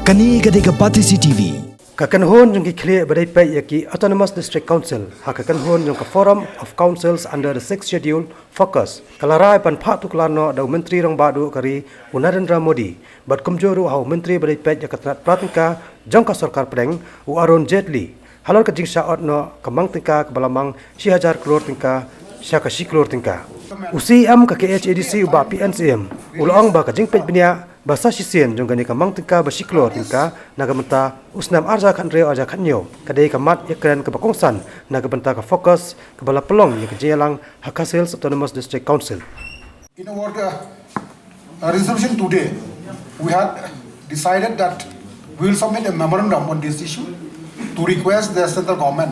Kani Gadega Patisi TV. Kakan hon yung gikli badai pay yaki Autonomous District Council hakakan hon yung ka Forum of Councils under the 6th Schedule focus kalarai pan phat tuklano da menteri rong badu kari Narendra Modi bad kumjoru hau menteri badai pay yakatrat pratingka jangka sarkar preng u Arun Jaitley halor ka jingsa otno kamang tingka kabalamang 1000 crore tingka syaka 10 crore tingka usi am ka KHADC uba PNCM ulong ba ka jingpet bnia basa sisien jong gani kamang tingka basiklor tingka nagamenta usnam arja khan reo aja khanyo kadai kamat yakran ka bakongsan nagamenta ka fokus ka bala pelong yak jelang Hakasil Autonomous District Council. In our resolution today, we had decided that we will submit a memorandum on this issue to request the central government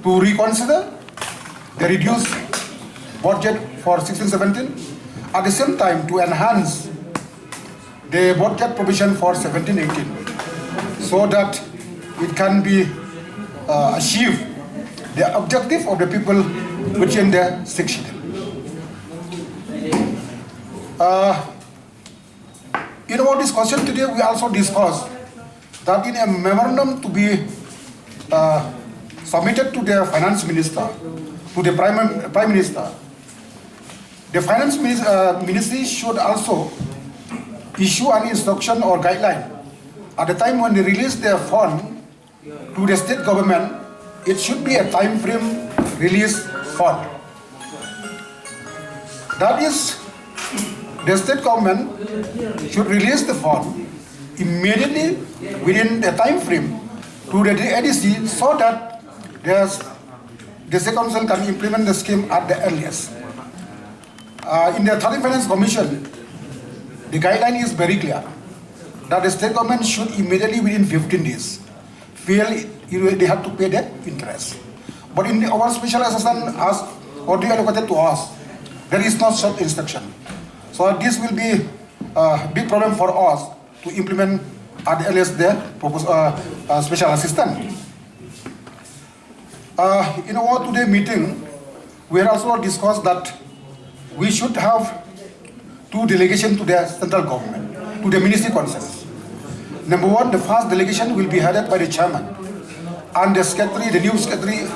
to reconsider the reduced budget for 16-17, at the same time to enhance the budget provision for 17-18 so that it can be achieved the objective of the people within the 6 schedule. In our discussion today, we also discussed that in a memorandum to be submitted to the finance minister, to the prime minister, the finance ministry should also issue an instruction or guideline at the time when they release their fund to the state government. It should be a time frame release fund. That is, the state government should release the fund immediately within the time frame to the ADC so that the state council can implement the scheme at the earliest. In the 13th Finance Commission, the guideline is very clear that the state government should immediately within 15 days feel they have to pay the interest. But in our special assistance as already allocated to us, there is no such instruction. So this will be a big problem for us to implement at the earliest the special assistance. In our today meeting, we had also discussed that we should have 2 delegations to the central government, to the ministry concerns. Number 1, the first delegation will be headed by the chairman and the secretary, the new secretary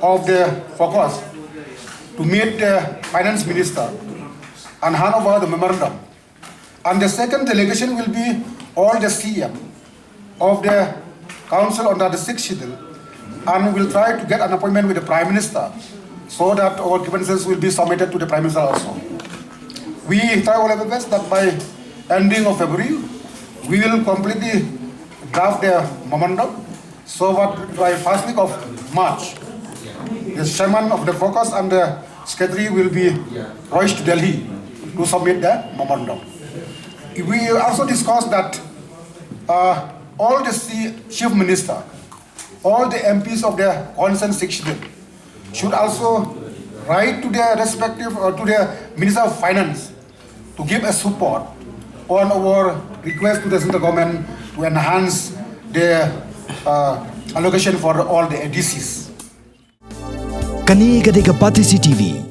of the focus, to meet the finance minister and hand over the memorandum. And the second delegation will be all the CM of the council under the 6th schedule, and will try to get an appointment with the prime minister so that our grievances will be submitted to the prime minister also. We try all our best that by ending of February, we will completely draft the memorandum so that by first week of March, the chairman of the focus and the secretary will be rushed to Delhi to submit the memorandum. We also discussed that all the chief minister, all the MPs of the concerned section should also write to their respective or to the Minister of Finance to give a support on our request to the central government to enhance the allocation for all the ADCs. Kani Gadega Patisi TV.